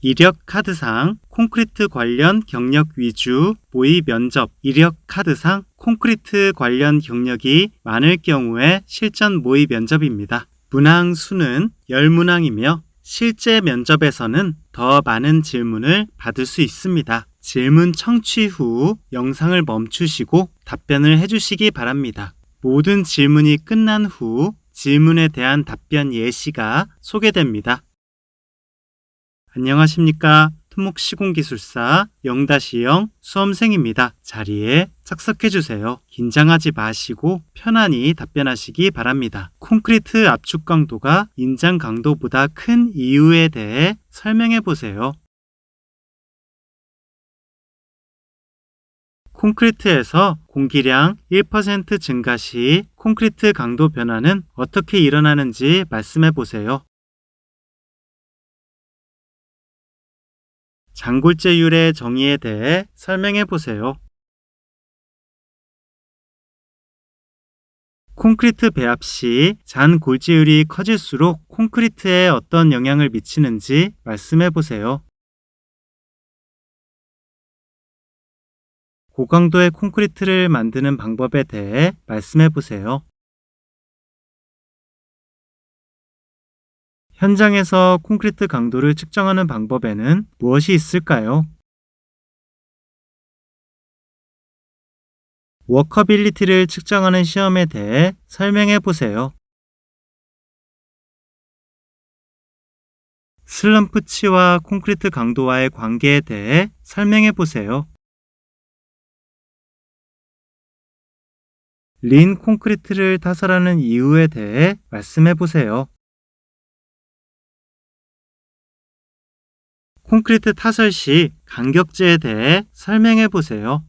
이력 카드상 콘크리트 관련 경력 위주 모의 면접, 이력 카드상 콘크리트 관련 경력이 많을 경우에 실전 모의 면접입니다. 문항 수는 10문항이며 실제 면접에서는 더 많은 질문을 받을 수 있습니다. 질문 청취 후 영상을 멈추시고 답변을 해주시기 바랍니다. 모든 질문이 끝난 후 질문에 대한 답변 예시가 소개됩니다. 안녕하십니까. 토목시공기술사 0-0 수험생입니다. 자리에 착석해주세요. 긴장하지 마시고 편안히 답변하시기 바랍니다. 콘크리트 압축 강도가 인장 강도보다 큰 이유에 대해 설명해 보세요. 콘크리트에서 공기량 1% 증가 시 콘크리트 강도 변화는 어떻게 일어나는지 말씀해 보세요. 잔골재율의 정의에 대해 설명해 보세요. 콘크리트 배합 시 잔골재율이 커질수록 콘크리트에 어떤 영향을 미치는지 말씀해 보세요. 고강도의 콘크리트를 만드는 방법에 대해 말씀해 보세요. 현장에서 콘크리트 강도를 측정하는 방법에는 무엇이 있을까요? 워커빌리티를 측정하는 시험에 대해 설명해 보세요. 슬럼프치와 콘크리트 강도와의 관계에 대해 설명해 보세요. 린 콘크리트를 타설하는 이유에 대해 말씀해 보세요. 콘크리트 타설 시 간격제에 대해 설명해 보세요.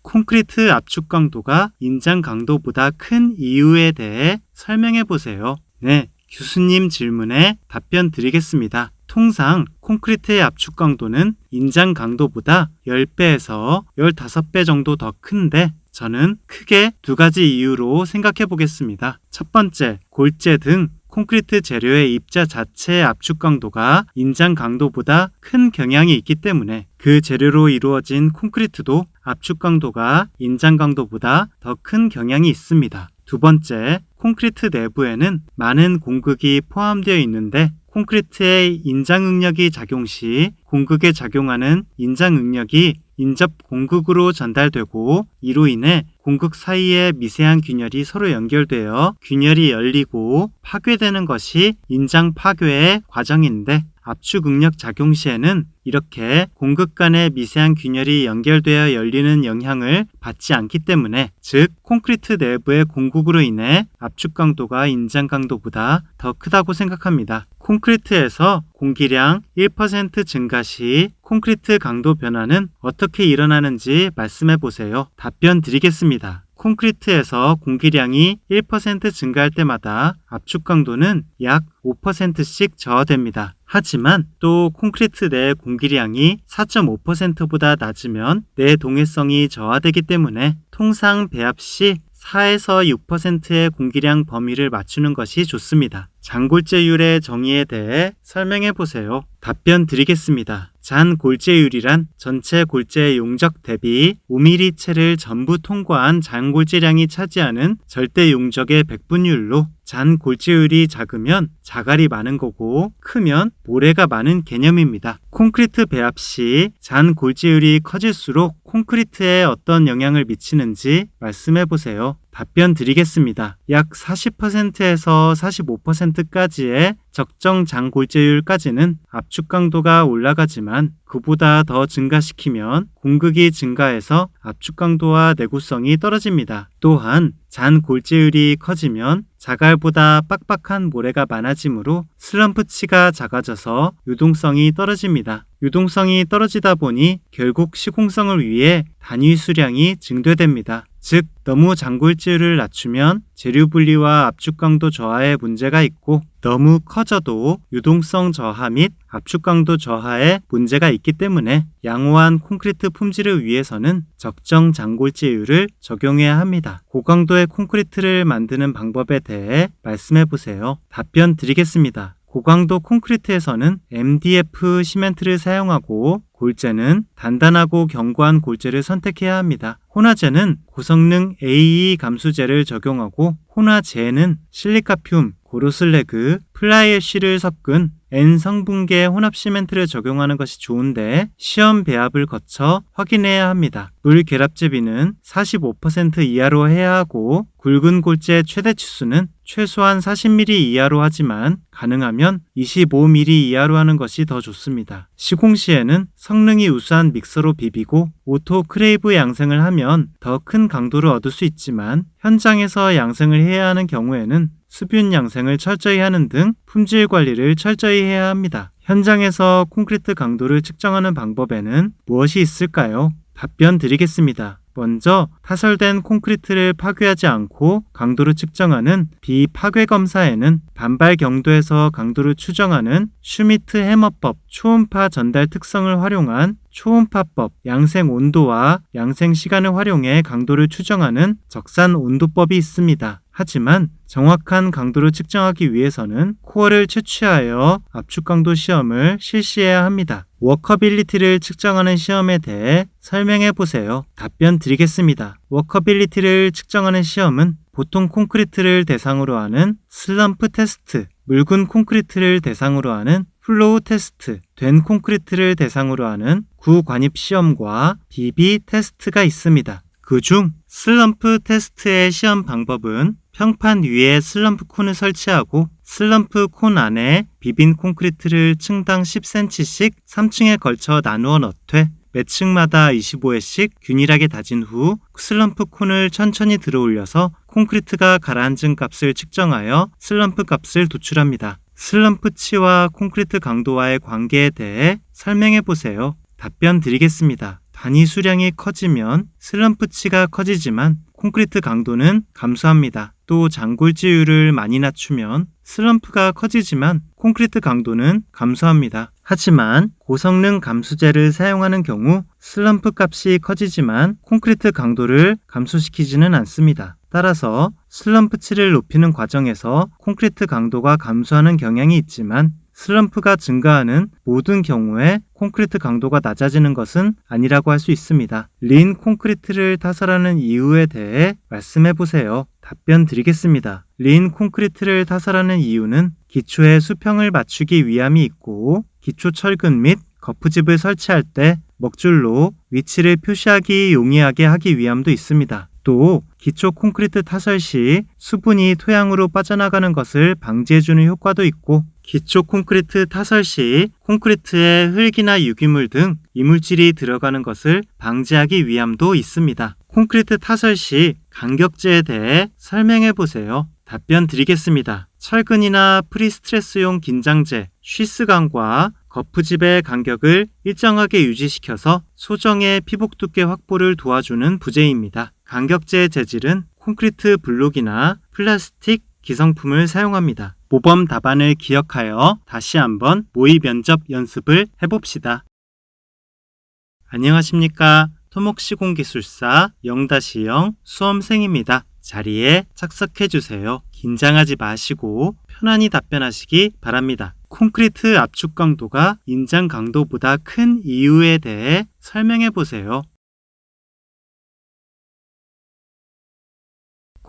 콘크리트 압축 강도가 인장 강도보다 큰 이유에 대해 설명해 보세요. 네, 교수님 질문에 답변 드리겠습니다. 통상 콘크리트의 압축 강도는 인장 강도보다 10배에서 15배 정도 더 큰데 저는 크게 두 가지 이유로 생각해 보겠습니다. 첫 번째, 골재 등 콘크리트 재료의 입자 자체의 압축 강도가 인장 강도보다 큰 경향이 있기 때문에 그 재료로 이루어진 콘크리트도 압축 강도가 인장 강도보다 더 큰 경향이 있습니다. 두 번째, 콘크리트 내부에는 많은 공극이 포함되어 있는데 콘크리트의 인장 응력이 작용 시 공극에 작용하는 인장 응력이 인접 공극으로 전달되고 이로 인해 공극 사이의 미세한 균열이 서로 연결되어 균열이 열리고 파괴되는 것이 인장 파괴의 과정인데 압축 응력 작용 시에는 이렇게 공극 간의 미세한 균열이 연결되어 열리는 영향을 받지 않기 때문에 즉 콘크리트 내부의 공극으로 인해 압축 강도가 인장 강도보다 더 크다고 생각합니다. 콘크리트에서 공기량 1% 증가 시 콘크리트 강도 변화는 어떻게 일어나는지 말씀해 보세요. 답변 드리겠습니다. 콘크리트에서 공기량이 1% 증가할 때마다 압축 강도는 약 5%씩 저하됩니다. 하지만 또 콘크리트 내 공기량이 4.5%보다 낮으면 내 동해성이 저하되기 때문에 통상 배합 시 4에서 6%의 공기량 범위를 맞추는 것이 좋습니다. 잔골재율의 정의에 대해 설명해 보세요. 답변 드리겠습니다. 잔골재율이란 전체 골재의 용적 대비 5mm체를 전부 통과한 잔골재량이 차지하는 절대 용적의 백분율로 잔골재율이 작으면 자갈이 많은 거고 크면 모래가 많은 개념입니다. 콘크리트 배합 시 잔골재율이 커질수록 콘크리트에 어떤 영향을 미치는지 말씀해 보세요. 답변 드리겠습니다. 약 40%에서 45%까지의 적정 잔골재율까지는 압축 강도가 올라가지만 그보다 더 증가시키면 공극이 증가해서 압축 강도와 내구성이 떨어집니다. 또한 잔골재율이 커지면 자갈보다 빡빡한 모래가 많아지므로 슬럼프치가 작아져서 유동성이 떨어집니다. 유동성이 떨어지다 보니 결국 시공성을 위해 단위 수량이 증대됩니다. 즉, 너무 장골재율을 낮추면 재료 분리와 압축 강도 저하에 문제가 있고 너무 커져도 유동성 저하 및 압축 강도 저하에 문제가 있기 때문에 양호한 콘크리트 품질을 위해서는 적정 장골재율을 적용해야 합니다. 고강도의 콘크리트를 만드는 방법에 대해 말씀해 보세요. 답변 드리겠습니다. 고강도 콘크리트에서는 MDF 시멘트를 사용하고 골재는 단단하고 견고한 골재를 선택해야 합니다. 혼화재는 고성능 AE 감수재를 적용하고 혼화재는 실리카듐, 고로슬래그, 플라이애쉬를 섞은 N성분계 혼합 시멘트를 적용하는 것이 좋은데 시험 배합을 거쳐 확인해야 합니다. 물 결합제비는 45% 이하로 해야 하고 굵은 골재 최대 치수는 최소한 40mm 이하로 하지만 가능하면 25mm 이하로 하는 것이 더 좋습니다. 시공 시에는 성능이 우수한 믹서로 비비고 오토 크레이브 양생을 하면 더 큰 강도를 얻을 수 있지만 현장에서 양생을 해야 하는 경우에는 수분 양생을 철저히 하는 등 품질 관리를 철저히 해야 합니다. 현장에서 콘크리트 강도를 측정하는 방법에는 무엇이 있을까요? 답변 드리겠습니다. 먼저 타설된 콘크리트를 파괴하지 않고 강도를 측정하는 비파괴 검사에는 반발 경도에서 강도를 추정하는 슈미트 해머법, 초음파 전달 특성을 활용한 초음파법, 양생 온도와 양생 시간을 활용해 강도를 추정하는 적산 온도법이 있습니다. 하지만 정확한 강도를 측정하기 위해서는 코어를 채취하여 압축 강도 시험을 실시해야 합니다. 워커빌리티를 측정하는 시험에 대해 설명해 보세요. 답변 드리겠습니다. 워커빌리티를 측정하는 시험은 보통 콘크리트를 대상으로 하는 슬럼프 테스트, 묽은 콘크리트를 대상으로 하는 플로우 테스트, 된 콘크리트를 대상으로 하는 구관입 시험과 비비 테스트가 있습니다. 그중 슬럼프 테스트의 시험 방법은 평판 위에 슬럼프 콘을 설치하고 슬럼프 콘 안에 비빈 콘크리트를 층당 10cm씩 3층에 걸쳐 나누어 넣되 매 층마다 25회씩 균일하게 다진 후 슬럼프 콘을 천천히 들어 올려서 콘크리트가 가라앉은 값을 측정하여 슬럼프 값을 도출합니다. 슬럼프치와 콘크리트 강도와의 관계에 대해 설명해 보세요. 답변 드리겠습니다. 단위 수량이 커지면 슬럼프치가 커지지만 콘크리트 강도는 감소합니다. 또 장골재율을 많이 낮추면 슬럼프가 커지지만 콘크리트 강도는 감소합니다. 하지만 고성능 감수재를 사용하는 경우 슬럼프 값이 커지지만 콘크리트 강도를 감소시키지는 않습니다. 따라서 슬럼프치를 높이는 과정에서 콘크리트 강도가 감소하는 경향이 있지만 슬럼프가 증가하는 모든 경우에 콘크리트 강도가 낮아지는 것은 아니라고 할 수 있습니다. 린 콘크리트를 타설하는 이유에 대해 말씀해 보세요. 답변 드리겠습니다. 린 콘크리트를 타설하는 이유는 기초에 수평을 맞추기 위함이 있고 기초 철근 및 거푸집을 설치할 때 먹줄로 위치를 표시하기 용이하게 하기 위함도 있습니다. 또 기초 콘크리트 타설 시 수분이 토양으로 빠져나가는 것을 방지해주는 효과도 있고 기초 콘크리트 타설 시 콘크리트에 흙이나 유기물 등 이물질이 들어가는 것을 방지하기 위함도 있습니다. 콘크리트 타설 시 간격제에 대해 설명해 보세요. 답변 드리겠습니다. 철근이나 프리스트레스용 긴장재, 쉬스강과 거푸집의 간격을 일정하게 유지시켜서 소정의 피복 두께 확보를 도와주는 부재입니다. 간격제의 재질은 콘크리트 블록이나 플라스틱 기성품을 사용합니다. 모범 답안을 기억하여 다시 한번 모의 면접 연습을 해봅시다. 안녕하십니까? 토목시공기술사 0-0 수험생입니다. 자리에 착석해주세요. 긴장하지 마시고 편안히 답변하시기 바랍니다. 콘크리트 압축 강도가 인장 강도보다 큰 이유에 대해 설명해 보세요.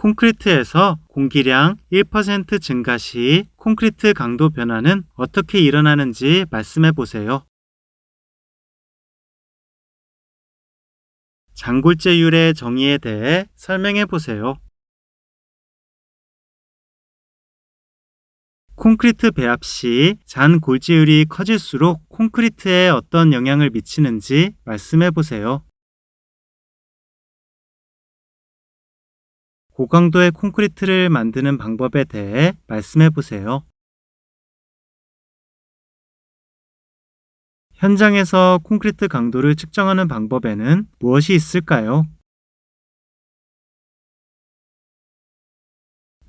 콘크리트에서 공기량 1% 증가 시 콘크리트 강도 변화는 어떻게 일어나는지 말씀해 보세요. 장골재율의 정의에 대해 설명해 보세요. 콘크리트 배합 시 잔골재율이 커질수록 콘크리트에 어떤 영향을 미치는지 말씀해 보세요. 고강도의 콘크리트를 만드는 방법에 대해 말씀해 보세요. 현장에서 콘크리트 강도를 측정하는 방법에는 무엇이 있을까요?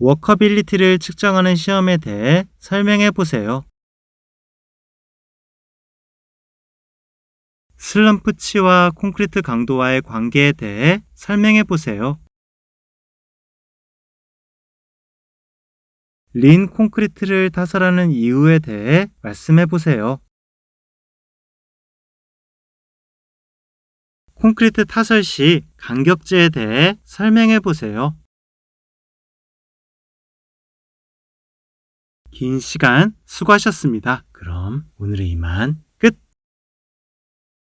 워커빌리티를 측정하는 시험에 대해 설명해 보세요. 슬럼프치와 콘크리트 강도와의 관계에 대해 설명해 보세요. 린 콘크리트를 타설하는 이유에 대해 말씀해 보세요. 콘크리트 타설 시 간격제에 대해 설명해 보세요. 긴 시간 수고하셨습니다. 그럼 오늘은 이만